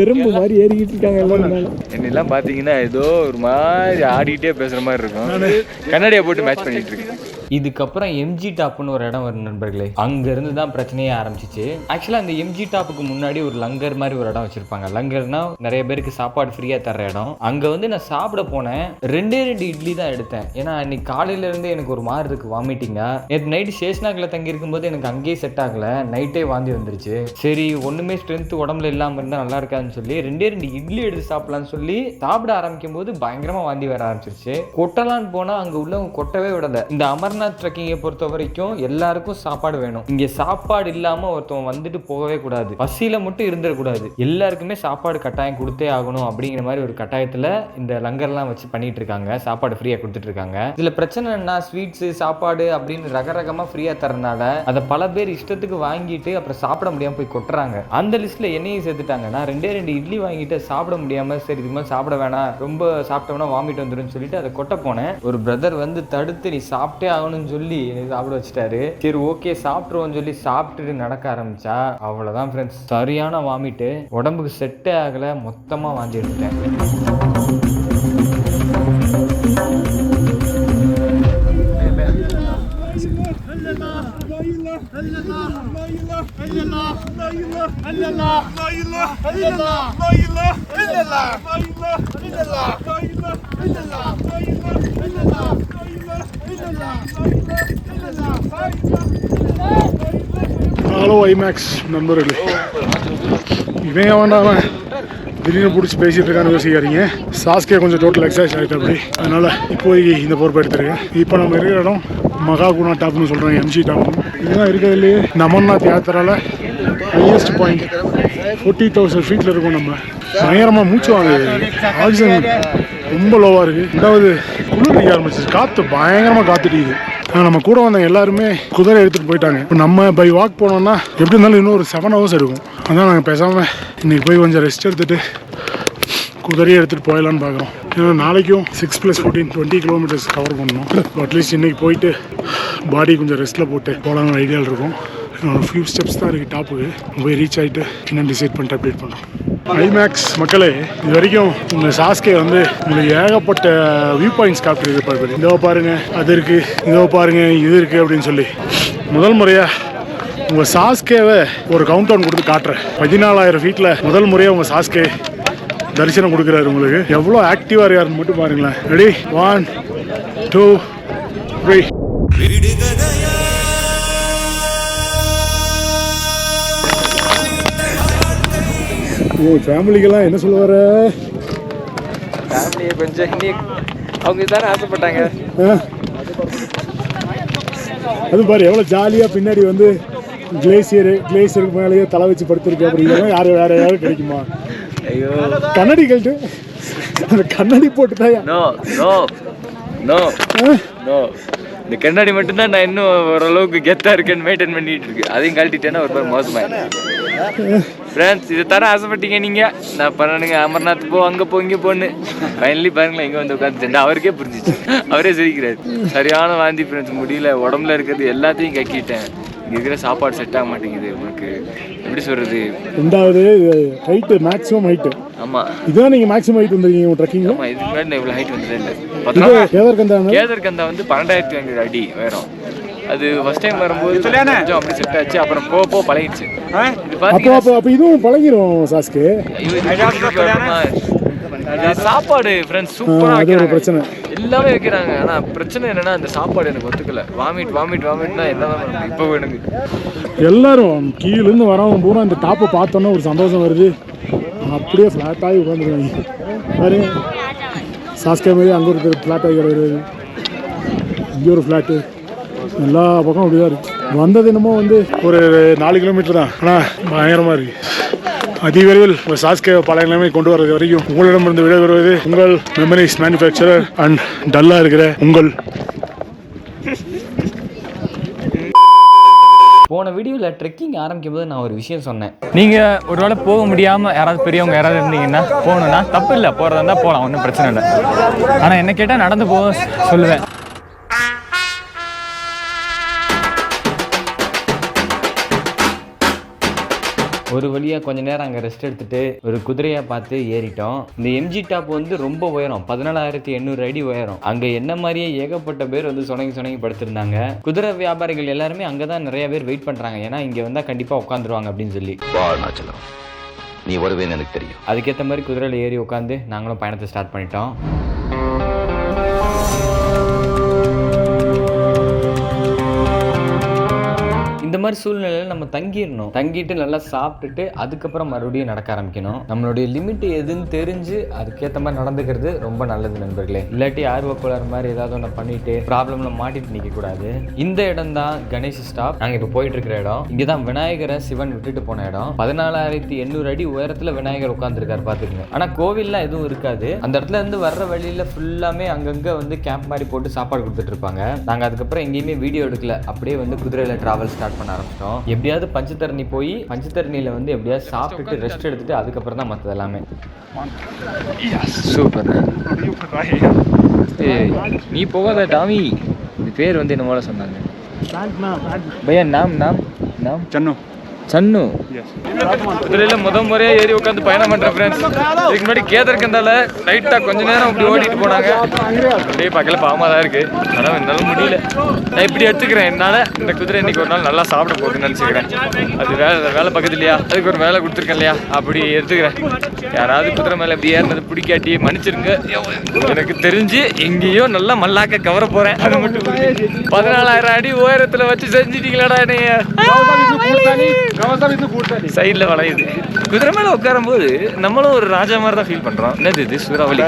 [SPEAKER 2] எறும்பு மாதிரி ஏறிக்கிட்டு இருக்காங்க எல்லாரும். என்னெல்லாம் பார்த்தீங்கன்னா ஏதோ ஒரு மாதிரி ஆடிக்கிட்டே பேசுகிற மாதிரி இருக்கும். கண்ணாடியை போட்டு மேட்ச் பண்ணிட்டு இருக்கு.
[SPEAKER 1] இதுக்கப்புறம் எம்ஜி டாப்னு ஒரு இடம் வரும் நண்பர்களே, அங்க இருந்து தான் பிரச்சனையே ஆரம்பிச்சிச்சு. ஆக்சுவலா அந்த எம்ஜி டாப்புக்கு முன்னாடி ஒரு லங்கர் மாதிரி ஒரு இடம் வச்சிருப்பாங்க. லங்கர்னா நிறைய பேருக்கு சாப்பாடு ஃப்ரீயா தர்ற இடம். அங்க வந்து நான் சாப்பிட போனேன், 2 இட்லி தான் எடுத்தேன். ஏன்னா இன்னைக்கு காலையில இருந்து எனக்கு ஒரு மாதிரி இருக்கு வாமிட்டிங்கா. நேற்று நைட்டு சேஷனாக்கில் தங்கி இருக்கும்போது எனக்கு அங்கேயே செட் ஆகல, நைட்டே வாந்தி வந்துருச்சு. சரி ஒண்ணுமே ஸ்ட்ரென்த் உடம்புல இல்லாம இருந்தா நல்லா இருக்காதுன்னு சொல்லி 2 இட்லி எடுத்து சாப்பிடலான்னு சொல்லி சாப்பிட ஆரம்பிக்கும் போது பயங்கரமா வாந்தி வர ஆரம்பிச்சிருச்சு. கொட்டலான்னு போனா அங்க உள்ளவங்க கொட்டவே விடல. இந்த அமர்நாத் ட்ரெக்கிங்கை பொறுத்த வரைக்கும் எல்லாருக்கும் சாப்பாடு வேணும். இங்க சாப்பாடு இல்லாம ஒருத்தவங்க வந்துட்டு போகவே கூடாது, பசியில மட்டும் இருந்துடக்கூடாது, எல்லாருக்குமே சாப்பாடு கட்டாயம் கொடுத்தே ஆகணும் அப்படிங்கிற மாதிரி ஒரு கட்டாயத்துல இந்த லங்கர்லாம் வச்சு பண்ணிட்டு இருக்காங்க. சாப்பாடு ஃப்ரீயா கொடுத்துட்டு இருக்காங்க. இதுல பிரச்சனை என்ன, ஸ்வீட்ஸ் சாப்பாடு அப்படின்னு ரகரகமா ஃப்ரீயா தரனால அதை பல பேர் இஷ்டத்துக்கு வாங்கிட்டு அப்புறம் சாப்பிட முடியாம போய் கொட்டுறாங்க. அந்த லிஸ்ட்ல என்னையும் சேர்த்துட்டாங்க. நான் 2 இட்லி வாங்கிட்டு சாப்பிட முடியாம சரி இது மாதிரி சாப்பிட வேணாம், ரொம்ப சாப்பிட்டோம்னா வாமிட் வந்துடும் சொல்லிட்டு அதை கொட்ட போனேன். ஒரு பிரதர் வந்து தடுத்து நீ சாப்பிட்டே ஆகணும்னு சொல்லி எனக்கு சாப்பிட வச்சுட்டாரு. சரி ஓகே சாப்பிட்ருவோம்னு சொல்லி சாப்பிட்டுட்டு நடக்க ஆரம்பிச்சா அவ்வளவுதான் ஃப்ரெண்ட்ஸ், சரியான வாமிட்டு, உடம்புக்கு செட்டே ஆகல, மொத்தமா வாந்தி எடுத்துட்டேன்.
[SPEAKER 6] ஹலோ ஐமேக்ஸ் நண்பர்களே, இவன் வேண்டாம திடீர்னு பிடிச்சி பேசிட்டு இருக்கான்னு யோசிக்காதீங்க. சாஸ்கே கொஞ்சம் டோட்டல் எக்ஸசைஸ் ஆகிட்டு அப்படி, அதனால இப்போதைக்கு இந்த பொறுப்பை எடுத்துருக்கேன். இப்போ நம்ம இருக்கிற இடம் மகாகுணா டாப்னு சொல்கிறாங்க, எம்ஜி டாப். இதுதான் இருக்கிறதுலையே இந்த அமர்நாத் யாத்திரால ஹையஸ்ட் பாயிண்ட் 40,000 ஃபீட்டில் இருக்கும். நம்ம பயங்கரமாக மூச்சு வாங்குது, ஆக்சிஜன் ரொம்ப லோவாக இருக்குது. ரெண்டாவது குளிர் அடிக்க ஆரம்பிச்சிச்சு, காற்று பயங்கரமாக காத்துட்டிக்குது. நம்ம கூட வந்த எல்லாருமே குதிரை எடுத்துகிட்டு போயிட்டாங்க. இப்போ நம்ம பை வாக் போனோம்னா எப்படி இருந்தாலும் இன்னும் ஒரு 7 hours எடுக்கும். அதான் நாங்கள் பேசாமல் இன்றைக்கி போய் கொஞ்சம் ரெஸ்ட் எடுத்துகிட்டு குதிரையை எடுத்துகிட்டு போயிடலான்னு பார்க்குறோம். ஏன்னா நாளைக்கும் 6 + 14 20 kilometers கவர் பண்ணணும். அட்லீஸ்ட் இன்றைக்கி போயிட்டு பாடி கொஞ்சம் ரெஸ்ட்டில் போட்டு போகலான்னு ஐடியாவில் இருக்கும். ஒரு ஃபியூ ஸ்டெப்ஸ் தான் இருக்குது டாப்புக்கு, போய் ரீச் ஆகிட்டு இன்னும் டிசைட் பண்ணிட்டு அப்டேட் பண்ணுறோம். ஐமேக்ஸ் மக்களே, இது வரைக்கும் உங்கள் சாஸ்கே வந்து உங்களுக்கு ஏகப்பட்ட வியூ பாயிண்ட்ஸ் காப்பிடுது. பார்க்குறது இதோ பாருங்கள், அது இருக்குது, இதோ பாருங்கள், இது இருக்குது அப்படின்னு சொல்லி முதல் முறையாக உங்கள் சாஸ்கேவை ஒரு கவுண்ட் டவுன் கொடுத்து காட்டுறேன். 14,000 ஃபீட்டில் முதல் முறையாக உங்கள் சாஸ்கே தரிசனம் கொடுக்குறாரு உங்களுக்கு. எவ்வளோ ஆக்டிவாக இருக்காருன்னு மட்டும் பாருங்களேன். ரெடி 1 2 3. ஃபேமிலிக்கெல்லாம் என்ன சொல்ல வர?
[SPEAKER 1] ஃபேமிலியை கொஞ்சம் அவங்க தானே ஆசைப்பட்டாங்க.
[SPEAKER 6] அது பாரு எவ்வளோ ஜாலியாக பின்னாடி வந்து கிளேசியருக்கு மேலேயே தலை வச்சு படுத்துருக்கு. அப்படிங்கிற யாரும் வேற யாரும் கிடைக்குமா?
[SPEAKER 1] ஐயோ
[SPEAKER 6] கண்ணாடி கழட்டு, அந்த கண்ணாடி போட்டுட்டாயா?
[SPEAKER 1] நோ நோ நோ நோ, இந்த கண்ணாடி மட்டும்தான் நான் இன்னும் ஓரளவுக்கு கெத்தாக இருக்கேன்னு மெயின்டைன் பண்ணிட்டு இருக்கு. அதையும் கழட்டிட்டேன்னா ஒரு பேர் மோசமாயிடும். ஃப்ரெண்ட்ஸ் இதை தர ஆசைப்பட்டீங்க நீங்கள், நான் பண்ணணுங்க அமர்நாத் போ, அங்கே போ, இங்கே போன்னு. ஃபைனலி பாருங்களேன் எங்கே வந்து உட்காந்துட்டேன். அவருக்கே புரிஞ்சிச்சு, அவரே சிரிக்கிறாரு. சரியான வாந்தி ஃப்ரெண்ட்ஸ், முடியல, உடம்புல இருக்கிறது எல்லாத்தையும் கக்கிட்டேன். இங்கே இருக்கிற சாப்பாடு செட் ஆக மாட்டேங்குது. உங்களுக்கு எப்படி சொல்கிறது?
[SPEAKER 6] ரெண்டாவது ஹைட்டு, மேக்ஸிமம் ஹைட்டு.
[SPEAKER 1] ஆமாம்,
[SPEAKER 6] இதுதான் நீங்கள் மேக்ஸிமம் ஹைட் வந்துருக்கீங்க ட்ரெக்கிங்.
[SPEAKER 1] ஆமாம், இதுக்கு முன்னாடி நான் இவ்வளோ ஹைட் வந்ததே இல்லை. கேதர்கந்தா வந்து 12,500 அடி உயரம். அது ஃபர்ஸ்ட் டைம் வரும்போது கொஞ்சம் அப்படி செட் ஆச்சு, அப்புறம் போக பழகிடுச்சு. இது
[SPEAKER 6] பார்த்தீங்கன்னா அப்போ இதுவும் பழகிடும் சாஸ்கே.
[SPEAKER 1] சாப்பாடு ஃப்ரெண்ட்ஸ் சூப்பராக வைக்கிறாங்க,
[SPEAKER 6] பிரச்சனை
[SPEAKER 1] எல்லாமே வைக்கிறாங்க. ஆனால் பிரச்சனை என்னன்னா அந்த சாப்பாடு எனக்கு ஒத்துக்கல. வாமிட்னா என்ன இப்போ எனக்கு
[SPEAKER 6] எல்லாரும் கீழேருந்து வரவங்க பூரா இந்த டாப்பை பார்த்தோன்னா ஒரு சந்தோஷம் வருது. அப்படியே ஃப்ளாட்டாகி உட்காந்துருவாங்க பாருங்க. சாஸ்கே மாதிரி அங்கே ஒரு ஃப்ளாட் ஆகி வருது, இங்கே ஒரு ஃப்ளாட்டு, எல்லா பக்கம் அப்படிதான் இருக்கு. வந்தது என்னமோ வந்து ஒரு 4 கிலோமீட்டர் தான், ஆனால் பயங்கரமாக இருக்கு. அதிவிரைவில் உங்கள் சாஸ்கே பல நிலைமை கொண்டு வரது வரைக்கும் உங்களிடமிருந்து விடைபெறுவது உங்கள் மெமரிஸ் மேனுஃபேக்சரர் அண்ட் டல்லாக இருக்கிற உங்கள்.
[SPEAKER 1] போன வீடியோவில் ட்ரெக்கிங் ஆரம்பிக்கும் போது நான் ஒரு விஷயம் சொன்னேன்.
[SPEAKER 2] நீங்கள் ஒரு வேளை போக முடியாமல் யாராவது பெரியவங்க யாராவது இருந்தீங்கன்னா போகணுன்னா தப்பு இல்லை, போகிறதா இருந்தால் போகலாம், ஒன்றும் பிரச்சனை இல்லை. ஆனால் என்ன கேட்டால் நடந்து போக சொல்லுவேன்.
[SPEAKER 1] ஒரு வழியா கொஞ்ச நேரம் அங்க ரெஸ்ட் எடுத்துட்டு ஒரு குதிரையா பார்த்து ஏறிட்டோம். இந்த எம்ஜி டாப் வந்து ரொம்ப உயரம், 14,800 அடி உயரம். அங்க என்ன மாதிரியே ஏகப்பட்ட பேர் வந்து சொனங்கி படுத்திருந்தாங்க. குதிரை வியாபாரிகள் எல்லாருமே அங்கதான் நிறைய பேர் வெயிட் பண்றாங்க. ஏன்னா இங்க வந்தா கண்டிப்பா உட்காந்துருவாங்க அப்படின்னு சொல்லி.
[SPEAKER 7] நீ வருவேன்னு எனக்கு தெரியும்.
[SPEAKER 1] அதுக்கேற்ற மாதிரி குதிரையில் ஏறி உட்காந்து நாங்களும் பயணத்தை ஸ்டார்ட் பண்ணிட்டோம். இந்த மாதிரி சூழ்நிலையில் நம்ம தங்கிட்டு நல்லா சாப்பிட்டுட்டு அதுக்கப்புறம் மறுபடியும் நடக்க ஆரம்பிக்கணும். நம்மளுடைய லிமிட் எதுன்னு தெரிஞ்சு அதுக்கேற்ற மாதிரி நடந்துக்கிறது ரொம்ப நல்லது நண்பர்களே. இல்லாட்டி ஆர்வக்குளர் மாதிரி ஏதாவது ஒன்று பண்ணிட்டு ப்ராப்ளம்ல மாட்டிட்டு நிற்க கூடாது. இந்த இடம் தான் கணேஷ் ஸ்டாப். நாங்கள் இப்போ போயிட்டு இருக்கிற இடம். இங்கே தான் விநாயகரை சிவன் விட்டுட்டு போன இடம். 14,800 அடி உயரத்தில் விநாயகர் உட்காந்துருக்காரு பார்த்துக்குங்க. ஆனால் கோவில்லாம் எதுவும் இருக்காது. அந்த இடத்துல இருந்து வர்ற வழியில ஃபுல்லாமே அங்கங்கே வந்து கேம்ப் மாதிரி போட்டு சாப்பாடு கொடுத்துட்டு இருப்பாங்க. நாங்கள் அதுக்கப்புறம் எங்கேயுமே வீடியோ எடுக்கல, அப்படியே வந்து குதிரையில டிராவல் ஸ்டார்ட் பண்ண ஆரம்பிச்சிட்டோம். எப்படியாவது பஞ்சத்தரணி போய் பஞ்சத்தரணியில வந்து எப்படியாவது சாப்பிட்டுட்டு ரெஸ்ட் எடுத்துட்டு அதுக்கப்புறம் தான் மற்றது எல்லாமே.
[SPEAKER 2] சூப்பர். நீ போகாத டாமி. இது பேர் வந்து என்ன போல சொன்னாங்க பையா? நாம் சன்னு குதிரையில முறையா ஏறி உட்காந்து பயணம் பண்றேன் ஃப்ரெண்ட்ஸ். இதுக்கு முன்னாடி கேதர்கந்தால லைட்டா கொஞ்ச நேரம் அப்படி ஓடிட்டு போனாங்க. அப்படியே பார்க்கல பாவமா தான் இருக்கு. ஆனா என்னால முடியல. நான் இப்படி எடுத்துக்கிறேன். என்னால இந்த குதிரை இன்னைக்கு ஒரு நாள் நல்லா சாப்பிட போகுதுன்னு நினைச்சுக்கிறேன். அது வேலை பக்கத்து இல்லையா, அதுக்கு ஒரு வேலை கொடுத்துருக்கேன் இல்லையா, அப்படி எடுத்துக்கிறேன். யாராவது குதிரை மேல இப்படி ஏறினது பிடிக்காட்டி மன்னிச்சிருங்க. எனக்கு தெரிஞ்சு எங்கேயோ நல்லா மல்லாக்க கவர போறேன். அது மட்டும் 14,000 அடி உயரத்துல வச்சு செஞ்சுட்டீங்களாடா என்னைய. சைட்ல வளையுது. குதிரை மேல உட்காரும் போது நம்மளும் ஒரு ராஜா மாதிரி தான் ஃபீல் பண்றோம். என்னது இது? சூறாவளி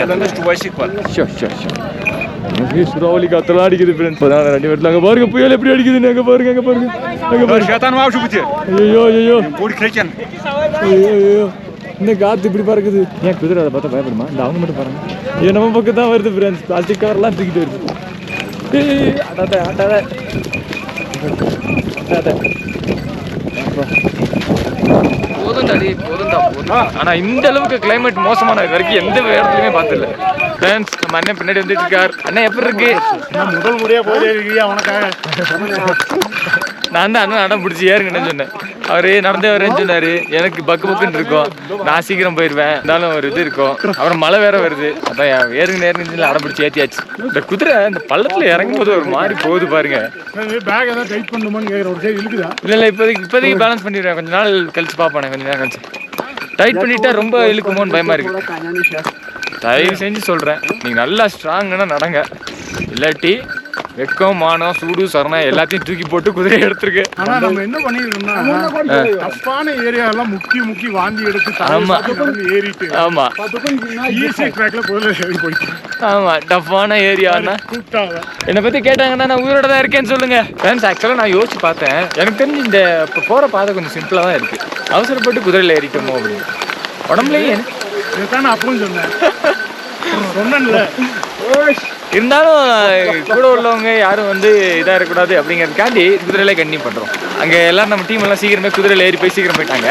[SPEAKER 2] சூறாவளி காத்தெல்லாம் அடிக்குது ஃப்ரெண்ட்ஸ். 14,000 அடி வெட்டல. அங்க பாருங்க புயல் எப்படி அடிக்குதுன்னு. அங்க பாருங்க ஐயோ இந்த காத்து இப்படி பறக்குது. ஏன் குதிரை அதை பார்த்தா பயப்படுமா? இந்த அவங்க மட்டும் பாருங்க. நம்ம பக்கம் தான் வருது ஃப்ரெண்ட்ஸ். பிளாஸ்டிக் கவர்லாம் தூக்கிட்டு வருது. போதும். ஆனா இந்த அளவுக்கு கிளைமேட் மோசமான இது வரைக்கும் எந்த இடத்துலயுமே பார்த்ததில்ல ஃப்ரெண்ட்ஸ். நம்ம அண்ணன் பின்னாடி வந்துட்டு இருக்கார். அண்ணன் எப்படி இருக்கு?
[SPEAKER 6] முதல் முறையா போயிருக்கியா உனக்காக?
[SPEAKER 2] நான் தான் அண்ணன் அடம் பிடிச்சி ஏறுங்கன்னு சொன்னேன். அவரு நடந்தே வரேன்னு சொன்னாரு. எனக்கு பக்குன்னு இருக்கும். நான் சீக்கிரம் போயிடுவேன். இருந்தாலும் ஒரு இது இருக்கும். அப்புறம் மழை வேற வருது. அதான் ஏறுங்க அடம் பிடிச்சி ஏற்றியாச்சு. இந்த குதிரை இந்த பள்ளத்துல இறங்கும் போது ஒரு மாதிரி போகுது பாருங்க.
[SPEAKER 6] பேக் ஏதாவது டைட் பண்ணுமான்னு கேட்குற ஒரு சைடு இழுக்குதா?
[SPEAKER 2] இல்லை இப்போதைக்கு பேலன்ஸ் பண்ணிடுறேன். கொஞ்ச நாள் கழிச்சு பார்ப்பேன். கொஞ்ச நேரம் கழிச்சு டைட் பண்ணிட்டா ரொம்ப இழுக்குமோன்னு பயமா இருக்கு. தயவு செஞ்சு சொல்றேன், நீங்க நல்லா ஸ்ட்ராங்கன்னா நடங்க. இல்லாட்டி வெக்கம், மானம், சூடு, சரணம் எல்லாத்தையும் தூக்கி போட்டு குதிரையை எடுத்துருக்கு.
[SPEAKER 6] ஆனா நம்ம என்ன பண்ணிருக்கோம்னா டஃப்பான ஏரியாலாம் முக்கி வாந்தி எடுத்து ஏறிட்டு.
[SPEAKER 2] ஆமா
[SPEAKER 6] ஈஸி ட்ராக்ல போயிட்டு.
[SPEAKER 2] ஆமா டஃப்பான ஏரியானா என்னை பத்தி கேட்டாங்கன்னா நான் உயிரோட தான் இருக்கேன்னு சொல்லுங்க ஃப்ரெண்ட்ஸ். ஆக்சுவலா நான் யோசிச்சு பார்த்தேன். எனக்கு தெரிஞ்சு இந்த போற பாதை கொஞ்சம் சிம்பிளா தான் இருக்கு. அவசரப்பட்டு குதிரையில ஏறிட்டோமோ அப்படின்னு உடம்புலயே
[SPEAKER 6] இதுதான் அப்பவும் சொன்னேன்ல.
[SPEAKER 2] இருந்தாலும் கூட உள்ளவங்க யாரும் வந்து இதாக இருக்கக்கூடாது அப்படிங்கிறதுக்காண்டி குதிரையில கண்டினியூ பண்ணுறோம். அங்கே எல்லாம் நம்ம டீம் எல்லாம் சீக்கிரமே குதிரையில ஏறி போய் சீக்கிரம் போயிட்டாங்க.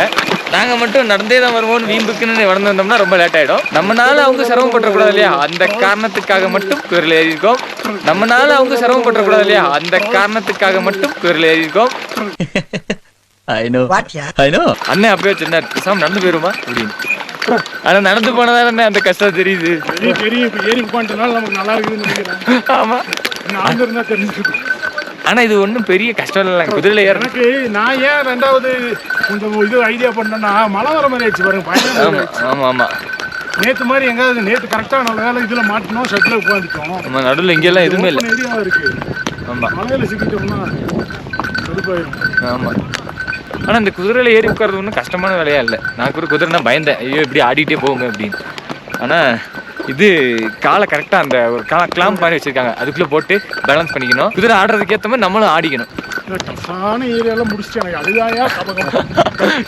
[SPEAKER 2] நாங்கள் மட்டும் நடந்தே தான் வருவோம்னு வீம்புக்குன்னு வந்தோம்னா ரொம்ப லேட் ஆகிடும். நம்மளால அவங்க சிரமப்பட்டுறக்கூடாது இல்லையா, அந்த காரணத்துக்காக மட்டும் குதிரையில ஏறியிருக்கோம். நம்மளால அவங்க சிரமப்பட்டுறக்கூடாது இல்லையா, அந்த காரணத்துக்காக மட்டும் குதிரையில ஏறியிருக்கோம். அண்ணன் அப்பவே சொன்னார், பேசாம நடந்து போயிருமா அப்படின்னு. ஆனா நடந்து போனதால அந்த கஷ்டம் தெரியுது. ஆமா ஆனா இது ஒன்றும் பெரிய கஷ்டம் இல்லை குதிரையில ஏற.
[SPEAKER 6] எனக்கு நான் ஏன் ரெண்டாவது கொஞ்சம் இது ஐடியா பண்ணேன்னா மழை வர மாதிரி ஆயிடுச்சு பாருங்க.
[SPEAKER 2] ஆமா ஆமா
[SPEAKER 6] நேற்று மாதிரி எங்காவது நேற்று கரெக்டாக நல்ல வேலை இதில் மாட்டினோம், ஷட்டில் உட்காந்துட்டோம்.
[SPEAKER 2] நம்ம நடுவில் இங்கெல்லாம் எதுவுமே இல்லை.
[SPEAKER 6] ஏரியா இருக்கு.
[SPEAKER 2] ஆமா
[SPEAKER 6] மழையில சிக்கிட்டோம்னா கடுப்பாயிடும்.
[SPEAKER 2] ஆமா ஆனால் இந்த குதிரையில் ஏறி உட்கார்றது ஒன்றும் கஷ்டமான வேலையா இல்லை. நான் கூட குதிரைனா பயந்தேன், ஐயோ இப்படி ஆடிட்டே போகுங்க அப்படின்னு. ஆனால் இது காலை கரெக்டாக அந்த ஒரு கிளாம்ப் மாதிரி வச்சுருக்காங்க, அதுக்குள்ளே போட்டு பேலன்ஸ் பண்ணிக்கணும். குதிரை ஆடுறதுக்கு ஏற்ற மாதிரி நம்மளும் ஆடிக்கணும்.
[SPEAKER 6] கஷ்டமான ஏரியாலாம் முடிச்சிட்டாங்க. அதுதாயா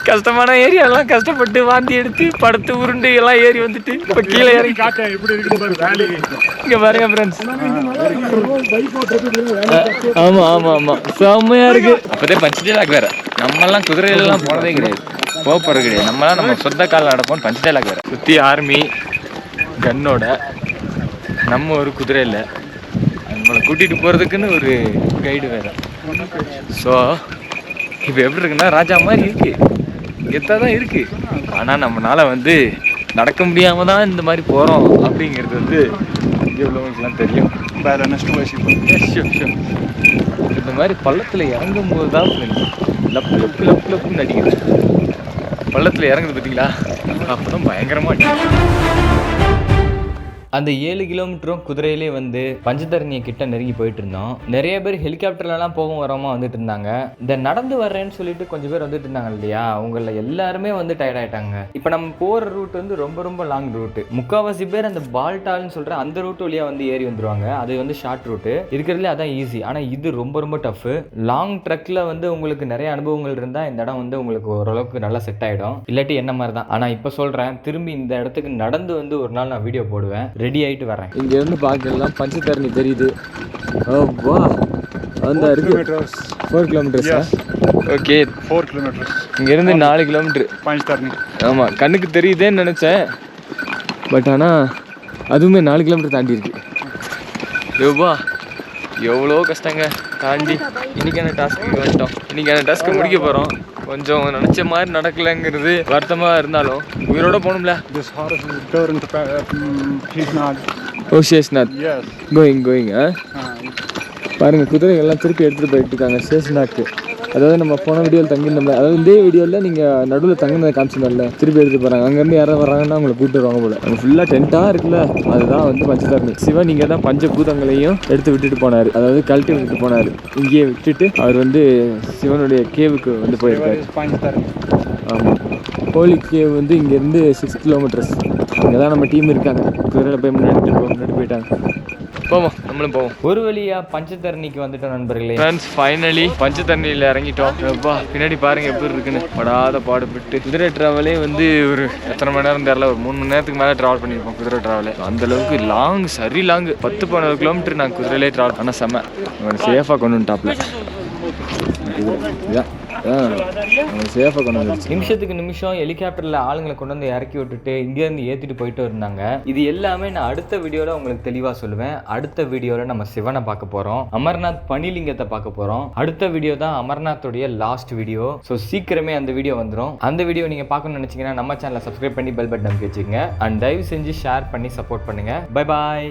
[SPEAKER 2] கஷ்டமான ஏரியாலாம் கஷ்டப்பட்டு வாந்தி எடுத்து படுத்து உருண்டு எல்லாம் ஏறி வந்துட்டு இப்போ கீழே இறங்கி
[SPEAKER 6] காட்டேன் எப்படி இருக்கு வேலி.
[SPEAKER 2] இங்கே பாருங்க ஃப்ரெண்ட்ஸ். ஆமாம் ஆமாம் ஆமாம் செம்மையாக இருக்குது. அப்போதே பஞ்சடைலாக் வேறு. நம்மலாம் குதிரையிலலாம் போனதே கிடையாது, போகிறது கிடையாது. நம்மளாம் நம்ம சொந்த காலில் நடப்போம். பஞ்சடைலாக் வேறு. சுற்றி ஆர்மி கன்னோட நம்ம ஒரு குதிரையில் நம்மளை கூட்டிகிட்டு போகிறதுக்குன்னு ஒரு கைடு வேறு. ஸோ இப்போ எப்படி இருக்குன்னா ராஜா மாதிரி இருக்கு. கெத்தாக தான் இருக்கு. ஆனால் நம்மளால வந்து நடக்க முடியாம தான் இந்த மாதிரி போகிறோம் அப்படிங்கிறது வந்து இங்கே உள்ளவங்களுக்குலாம் தெரியும். இந்த மாதிரி பள்ளத்தில் இறங்கும் போது தான் லப்பு லப்பு லப்பு லப்புன்னு அடிக்குது. பள்ளத்தில் இறங்குது பார்த்தீங்களா, அப்போ தான் பயங்கரமாக
[SPEAKER 1] அந்த 7 கிலோமீட்டரும் குதிரையிலே வந்து பஞ்சதரணியை கிட்ட நெருங்கி போயிட்டு இருந்தோம். நிறைய பேர் ஹெலிகாப்டர்லாம் போகும் வரமா வந்துட்டு இருந்தாங்க. இந்த நடந்து வர்றேன்னு சொல்லிட்டு கொஞ்சம் பேர் வந்துட்டு இருந்தாங்க இல்லையா, அவங்கள எல்லாருமே வந்து டயர்ட் ஆயிட்டாங்க. இப்போ நம்ம போகிற ரூட் வந்து ரொம்ப ரொம்ப லாங் ரூட்டு. முக்கால்வாசி பேர் அந்த பால்டால்னு சொல்கிற அந்த ரூட் வழியாக வந்து ஏறி வந்துருவாங்க. அது வந்து ஷார்ட் ரூட்டு, இருக்கிறதுலே அதான் ஈஸி. ஆனால் இது ரொம்ப ரொம்ப டஃப். லாங் ட்ரக்கில் வந்து உங்களுக்கு நிறைய அனுபவங்கள் இருந்தால் இந்த இடம் வந்து உங்களுக்கு ஓரளவுக்கு நல்லா செட் ஆகிடும். இல்லாட்டி என்ன மாதிரி தான். ஆனால் இப்போ சொல்கிறேன், திரும்பி இந்த இடத்துக்கு நடந்து வந்து ஒரு நாள் நான் வீடியோ போடுவேன். ரெடி ஆகிட்டு வரேன்.
[SPEAKER 2] இங்கேருந்து பார்க்கலாம் பஞ்சதரணி தெரியுது. வா அந்த இருக்கு 4 கிலோமீட்டர்ஸா? Okay
[SPEAKER 6] 4 kilometers.
[SPEAKER 2] இங்கேருந்து 4 கிலோமீட்டர்
[SPEAKER 6] பஞ்சதரணி.
[SPEAKER 2] ஆமாம், கண்ணுக்கு தெரியுதேன்னு நினச்சேன். பட் ஆனால் அதுவுமே 4 கிலோமீட்டர் தாண்டி இருக்கு. யோபா எவ்வளோ கஷ்டங்க தாண்டி இன்றைக்கான டாஸ்க்கு வந்துட்டோம். இன்றைக்கான டாஸ்க்கு முடிக்க போகிறோம். கொஞ்சம் நினச்ச மாதிரி நடக்கலைங்கிறது வருத்தமாக இருந்தாலும் உயிரோட போகணும்ல. ஓ சேஷ்நாத் கோயிங் பாருங்கள், குதிரைகள்லாம் திருப்பி எடுத்துகிட்டு போயிட்டு இருக்காங்க சேஷ்நாக்கு. அதாவது நம்ம போன வீடியோவில் தங்கியிருந்தோம்ல, அதாவது இதே வீடியோவில் நீங்கள் நடுவில் தங்கினதை காமிச்சிருந்தோம்ல, திருப்பி எடுத்து போகிறாங்க. அங்கேருந்து யாராவது வராங்கன்னா அவங்களை கூப்பிட்டு வருவாங்க போல. அங்கே ஃபுல்லாக டென்ட்டாக இருக்குல்ல, அதுதான் வந்து பஞ்சதரணி. சிவன் இங்கே தான் பஞ்சபூதங்களையும் எடுத்து விட்டுட்டு போனார், அதாவது கழட்டி விட்டுட்டு போனார். இங்கேயே விட்டுட்டு அவர் வந்து சிவனுடைய கேவுக்கு வந்து போயிருக்காரு. ஆமாம், ஹோலி கேவ் வந்து இங்கேருந்து 6 கிலோமீட்டர்ஸ். அங்கே தான் நம்ம டீம் இருக்காங்க. குதிரையில் போய் முன்னாடி போயிட்டாங்க. போவோம், நம்மளும் போவோம்.
[SPEAKER 1] ஒரு வழியா பஞ்சதரணிக்கு வந்துட்டோம் நண்பர்களே.
[SPEAKER 2] ஃப்ரெண்ட்ஸ் ஃபைனலி பஞ்சதரணியில் இறங்கிட்டோம். பின்னாடி பாருங்க எப்படி இருக்குன்னு. படாத பாடுபட்டு குதிரை ட்ராவலே வந்து ஒரு எத்தனை மணி நேரம் தெரியல, ஒரு 3 மணி நேரத்துக்கு மேலே ட்ராவல் பண்ணியிருப்போம் குதிரை ட்ராவலே. அந்த அளவுக்கு லாங், சரி லாங். 10-12 கிலோமீட்டர் நாங்கள் குதிரையிலே ட்ராவல். ஆனால் செம்ம சேஃபாக கொண்டு வந்துட்டாப்ல. சேஃபாக கொண்டு வந்துருச்சு.
[SPEAKER 1] நிமிஷத்துக்கு நிமிஷம் ஹெலிகாப்டரில் ஆளுங்களை கொண்டு வந்து இறக்கி விட்டுட்டு இங்கேருந்து ஏற்றிட்டு போயிட்டு இருந்தாங்க. இது எல்லாமே நான் அடுத்த வீடியோவில் உங்களுக்கு தெளிவாக சொல்லுவேன். அடுத்த வீடியோவில் நம்ம சிவனை பார்க்க போகிறோம், அமர்நாத் பனிலிங்கத்தை பார்க்க போகிறோம். அடுத்த வீடியோ தான் அமர்நாத்தோடைய லாஸ்ட் வீடியோ. ஸோ சீக்கிரமே அந்த வீடியோ வந்துடும். அந்த வீடியோ நீங்கள் பார்க்கணும்னு நினச்சிங்கன்னா நம்ம சேனலை சப்ஸ்கிரைப் பண்ணி பெல் பட்டன் வச்சுக்கோங்க. அண்ட் தயவு செஞ்சு ஷேர் பண்ணி சப்போர்ட் பண்ணுங்கள். Bye bye.